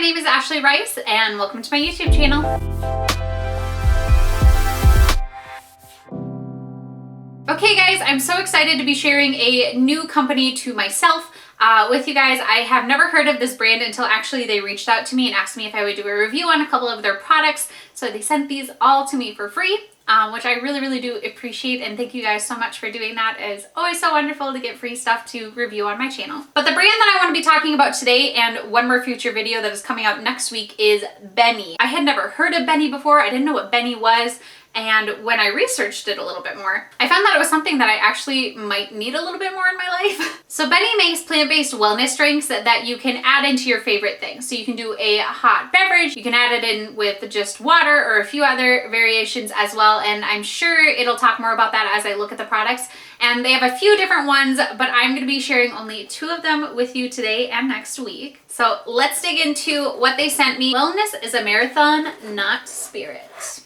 name is Ashley Rice and welcome to my YouTube channel. Okay guys, I'm so excited to be sharing a new company to myself with you guys. I have never heard of this brand until actually they reached out to me and asked me if I would do a review on a couple of their products. So they sent these all to me for free, which I really do appreciate, and thank you guys so much for doing that. It is always so wonderful to get free stuff to review on my channel. But the brand that I want to be talking about today, and one more future video that is coming out next week, is Benni. I had never heard of Benni before. I didn't know what Benni was. And when I researched it a little bit more, I found that it was something that I actually might need a little bit more in my life. So Benni makes plant-based wellness drinks that you can add into your favorite things. So you can do a hot beverage, you can add it in with just water or a few other variations as well. And I'm sure it'll talk more about that as I look at the products. And they have a few different ones, but I'm going to be sharing only 2 of them with you today and next week. So let's dig into what they sent me. Wellness is a marathon, not spirit.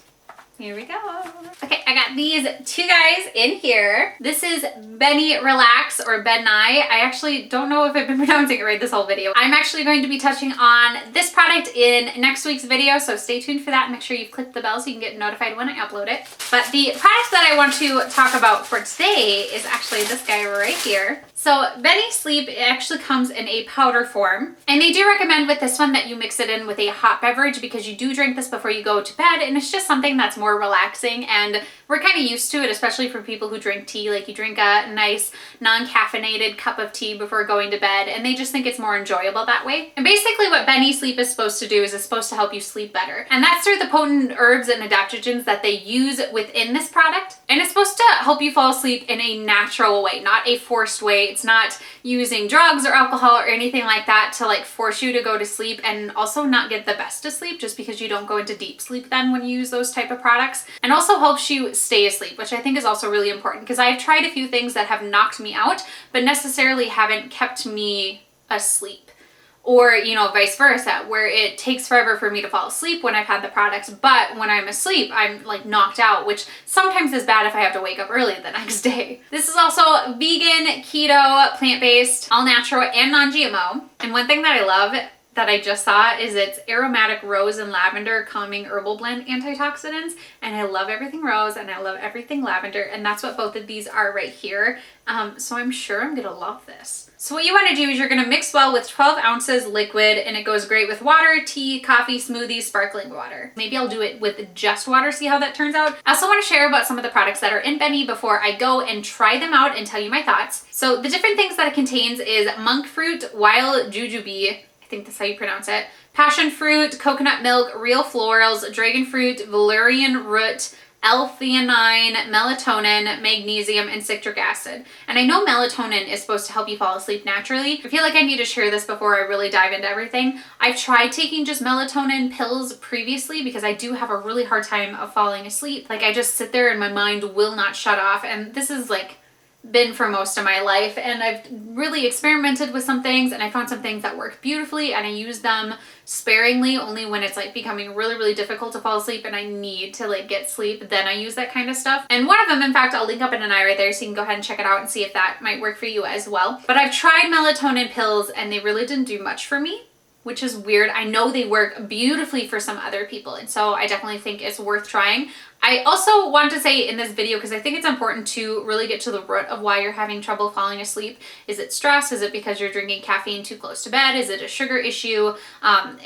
Here we go. Okay, I got these 2 guys in here. This is Benni Relax, or Benni. I actually don't know if I've been pronouncing it right this whole video. I'm actually going to be touching on this product in next week's video, so stay tuned for that and make sure you've clicked the bell so you can get notified when I upload it. But the product that I want to talk about for today is actually this guy right here. So Benni Sleep actually comes in a powder form, and they do recommend with this one that you mix it in with a hot beverage because you do drink this before you go to bed, and it's just something that's more relaxing, and we're kind of used to it, especially for people who drink tea. Like, you drink a nice non-caffeinated cup of tea before going to bed, and they just think it's more enjoyable that way. And basically what Benni Sleep is supposed to do is it's supposed to help you sleep better, and that's through the potent herbs and adaptogens that they use within this product. And it's supposed to help you fall asleep in a natural way, not a forced way. It's not using drugs or alcohol or anything like that to like force you to go to sleep, and also not get the best of sleep just because you don't go into deep sleep then when you use those type of products. And also helps you stay asleep, which I think is also really important because I've tried a few things that have knocked me out but necessarily haven't kept me asleep. Or, you know, vice versa, where it takes forever for me to fall asleep when I've had the products, but when I'm asleep, I'm like knocked out, which sometimes is bad if I have to wake up early the next day. This is also vegan, keto, plant-based, all natural, and non-GMO. And one thing that I love that I just saw is it's aromatic rose and lavender calming herbal blend antioxidants, and I love everything rose and I love everything lavender, and that's what both of these are right here. So I'm sure I'm gonna love this. So what you want to do is you're going to mix well with 12 ounces liquid, and it goes great with water, tea, coffee, smoothies, sparkling water. Maybe I'll do it with just water, see how that turns out. I also want to share about some of the products that are in Benni before I go and try them out and tell you my thoughts. So the different things that it contains is monk fruit, wild jujube, I think that's how you pronounce it, passion fruit, coconut milk, real florals, dragon fruit, valerian root, L-theanine, melatonin, magnesium, and citric acid. And I know melatonin is supposed to help you fall asleep naturally. I feel like I need to share this before I really dive into everything. I've tried taking just melatonin pills previously because I do have a really hard time of falling asleep. Like, I just sit there and my mind will not shut off, and this is like been for most of my life, and I've really experimented with some things, and I found some things that work beautifully, and I use them sparingly only when it's like becoming really difficult to fall asleep and I need to like get sleep. Then I use that kind of stuff. And one of them, in fact, I'll link up in an eye right there so you can go ahead and check it out and see if that might work for you as well. But I've tried melatonin pills and they really didn't do much for me, which is weird. I know they work beautifully for some other people, and so I definitely think it's worth trying. I also want to say in this video, because I think it's important to really get to the root of why you're having trouble falling asleep. Is it stress? Is it because you're drinking caffeine too close to bed? Is it a sugar issue?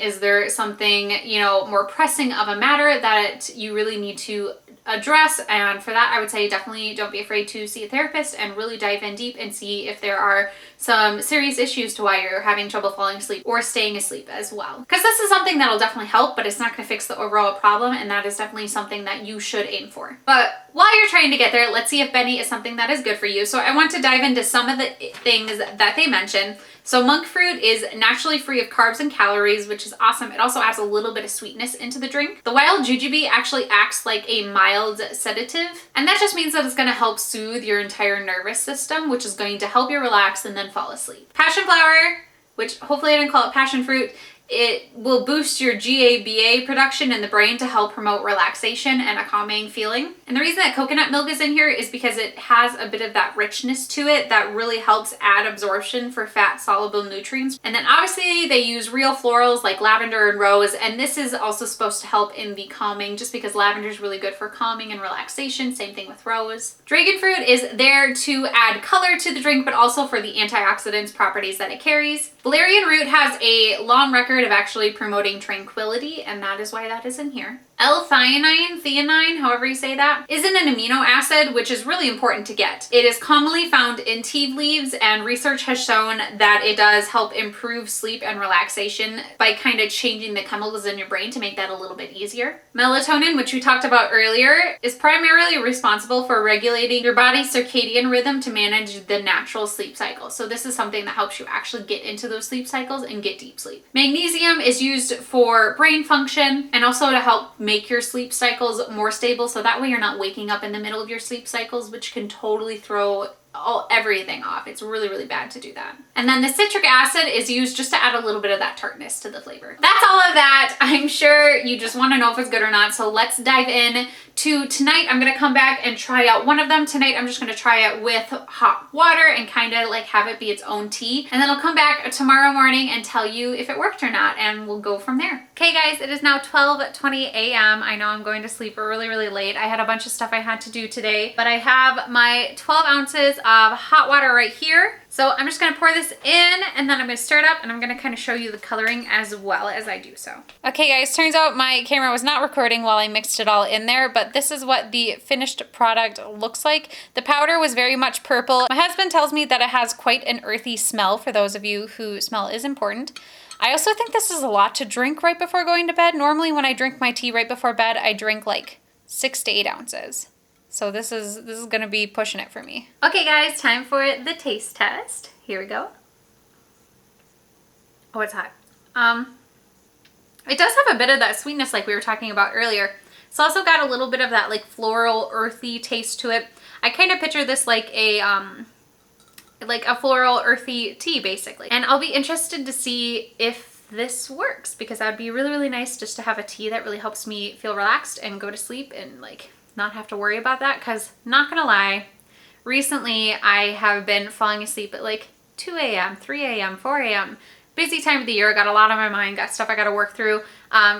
Is there something, you know, more pressing of a matter that you really need to address? And for that, I would say definitely don't be afraid to see a therapist and really dive in deep and see if there are some serious issues to why you're having trouble falling asleep or staying asleep as well. Because this is something that'll definitely help, but it's not going to fix the overall problem, and that is definitely something that you should aim for. But while you're trying to get there, let's see if Benni is something that is good for you. So I want to dive into some of the things that they mention. So monk fruit is naturally free of carbs and calories, which is awesome. It also adds a little bit of sweetness into the drink. The wild jujube actually acts like a mild sedative, and that just means that it's going to help soothe your entire nervous system, which is going to help you relax and then fall asleep. Passion flower, which hopefully I didn't call it passion fruit, It will boost your GABA production in the brain to help promote relaxation and a calming feeling. And the reason that coconut milk is in here is because it has a bit of that richness to it that really helps add absorption for fat soluble nutrients. And then obviously they use real florals like lavender and rose, and this is also supposed to help in the calming, just because lavender is really good for calming and relaxation. Same thing with rose. Dragon fruit is there to add color to the drink, but also for the antioxidants properties that it carries. Valerian root has a long record of actually promoting tranquility, and that is why that is in here. L-theanine, however you say that, isn't an amino acid, which is really important to get. It is commonly found in tea leaves, and research has shown that it does help improve sleep and relaxation by kind of changing the chemicals in your brain to make that a little bit easier. Melatonin, which we talked about earlier, is primarily responsible for regulating your body's circadian rhythm to manage the natural sleep cycle. So this is something that helps you actually get into those sleep cycles and get deep sleep. Magnesium is used for brain function and also to help make your sleep cycles more stable, so that way you're not waking up in the middle of your sleep cycles, which can totally throw everything off. It's really, really bad to do that. And then the citric acid is used just to add a little bit of that tartness to the flavor. That's all of that. I'm sure you just want to know if it's good or not, so let's dive in to tonight. I'm gonna come back and try out one of them. Tonight I'm just gonna try it with hot water and kind of like have it be its own tea, and then I'll come back tomorrow morning and tell you if it worked or not, and we'll go from there. Okay guys, it is now 12:20 a.m. I know I'm going to sleep really, really late. I had a bunch of stuff I had to do today, but I have my 12 ounces of hot water right here. So I'm just gonna pour this in, and then I'm gonna stir it up, and I'm gonna kind of show you the coloring as well as I do so. Okay guys, turns out my camera was not recording while I mixed it all in there, but this is what the finished product looks like. The powder was very much purple. My husband tells me that it has quite an earthy smell, for those of you who smell is important. I also think this is a lot to drink right before going to bed. Normally when I drink my tea right before bed, I drink like 6 to 8 ounces. So this is gonna be pushing it for me. Okay guys, time for the taste test. Here we go. Oh, it's hot. It does have a bit of that sweetness like we were talking about earlier. It's also got a little bit of that like floral, earthy taste to it. I kind of picture this like a floral, earthy tea basically. And I'll be interested to see if this works, because that would be really, really nice just to have a tea that really helps me feel relaxed and go to sleep and like not have to worry about that. Because not gonna lie, recently I have been falling asleep at like 2 a.m., 3 a.m., 4 a.m. Busy time of the year, got a lot on my mind, got stuff I gotta work through.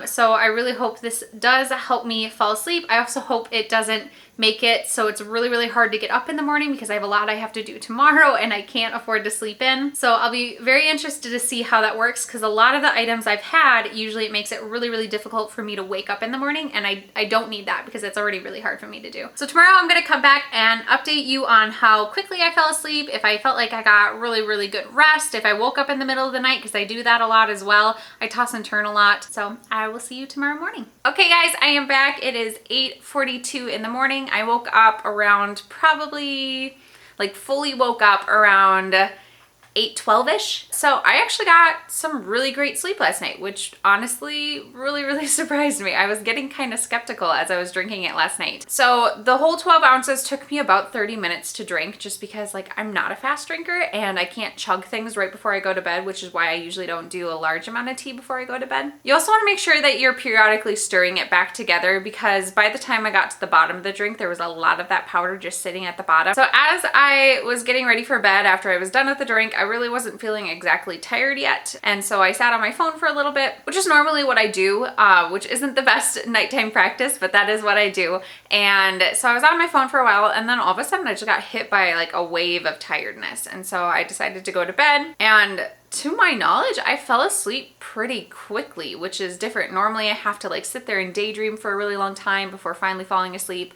So I really hope this does help me fall asleep. I also hope it doesn't make it so it's really, really hard to get up in the morning, because I have a lot I have to do tomorrow and I can't afford to sleep in. So I'll be very interested to see how that works, because a lot of the items I've had, usually it makes it really, really difficult for me to wake up in the morning, and I don't need that because it's already really hard for me to do. So tomorrow I'm gonna come back and update you on how quickly I fell asleep, if I felt like I got really, really good rest, if I woke up in the middle of the night, because I do that a lot as well. I toss and turn a lot. So I will see you tomorrow morning. Okay guys, I am back. It is 8:42 in the morning. I woke up around fully woke up around 8:12ish. So I actually got some really great sleep last night, which honestly really, really surprised me. I was getting kind of skeptical as I was drinking it last night. So the whole 12 ounces took me about 30 minutes to drink, just because like I'm not a fast drinker and I can't chug things right before I go to bed, which is why I usually don't do a large amount of tea before I go to bed. You also want to make sure that you're periodically stirring it back together, because by the time I got to the bottom of the drink, there was a lot of that powder just sitting at the bottom. So as I was getting ready for bed after I was done with the drink, I really wasn't feeling exactly tired yet, and so I sat on my phone for a little bit, which is normally what I do, which isn't the best nighttime practice, but that is what I do. And so I was on my phone for a while, and then all of a sudden I just got hit by like a wave of tiredness, and so I decided to go to bed. And to my knowledge, I fell asleep pretty quickly, which is different. Normally I have to like sit there and daydream for a really long time before finally falling asleep,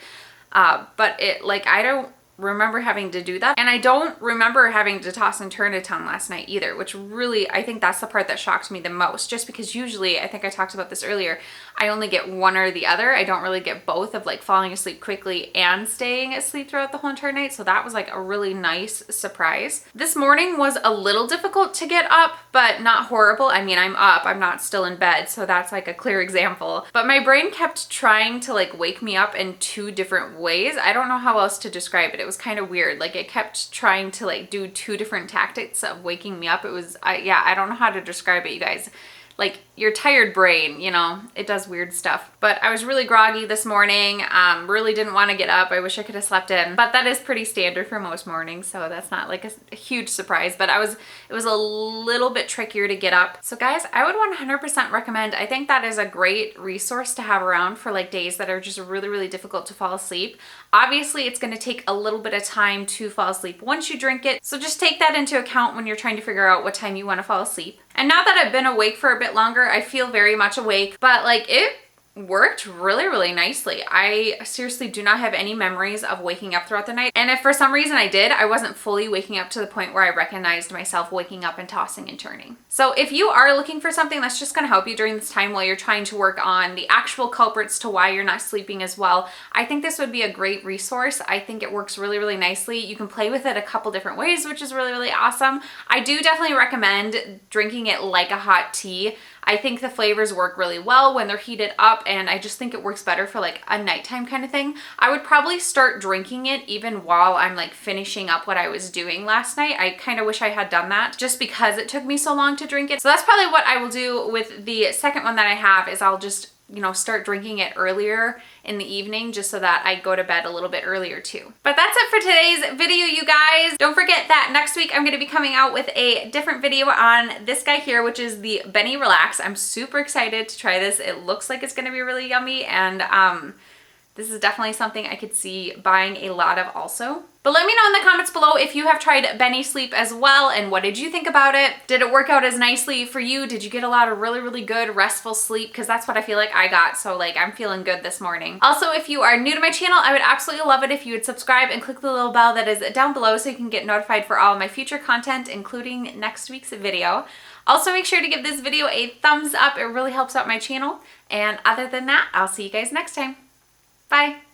but I don't remember having to do that, and I don't remember having to toss and turn a ton last night either, which really, I think that's the part that shocked me the most, just because usually, I think I talked about this earlier, I only get one or the other. I don't really get both, of like falling asleep quickly and staying asleep throughout the whole entire night. So that was like a really nice surprise. This morning was a little difficult to get up, but not horrible. I mean, I'm up, I'm not still in bed, so that's like a clear example. But my brain kept trying to like wake me up in 2 different ways. I don't know how else to describe it. It was kind of weird. Like it kept trying to like do 2 different tactics of waking me up. It was, I don't know how to describe it, you guys. like your tired brain, you know, it does weird stuff. But I was really groggy this morning, really didn't want to get up. I wish I could have slept in, but that is pretty standard for most mornings, so that's not like a huge surprise. But it was a little bit trickier to get up. So guys, I would 100% recommend. I think that is a great resource to have around for like days that are just really, really difficult to fall asleep. Obviously, it's going to take a little bit of time to fall asleep once you drink it, so just take that into account when you're trying to figure out what time you want to fall asleep. And now that I've been awake for a bit longer, I feel very much awake, but like it worked really, really nicely. I seriously do not have any memories of waking up throughout the night. And if for some reason I did, I wasn't fully waking up to the point where I recognized myself waking up and tossing and turning. So if you are looking for something that's just gonna help you during this time while you're trying to work on the actual culprits to why you're not sleeping as well, I think this would be a great resource. I think it works really, really nicely. You can play with it a couple different ways, which is really, really awesome. I do definitely recommend drinking it like a hot tea. I think the flavors work really well when they're heated up, and I just think it works better for like a nighttime kind of thing. I would probably start drinking it even while I'm like finishing up what I was doing last night. I kind of wish I had done that just because it took me so long to drink it. So that's probably what I will do with the second one that I have, is I'll just, you know, start drinking it earlier in the evening just so that I go to bed a little bit earlier too. But that's it for today's video, you guys. Don't forget that next week I'm going to be coming out with a different video on this guy here, which is the Benni Relax. I'm super excited to try this. It looks like it's going to be really yummy, and this is definitely something I could see buying a lot of also. But let me know in the comments below if you have tried Benni Sleep as well, and what did you think about it? Did it work out as nicely for you? Did you get a lot of really, really good restful sleep? Because that's what I feel like I got, so like I'm feeling good this morning. Also, if you are new to my channel, I would absolutely love it if you would subscribe and click the little bell that is down below so you can get notified for all of my future content, including next week's video. Also, make sure to give this video a thumbs up. It really helps out my channel. And other than that, I'll see you guys next time. Bye.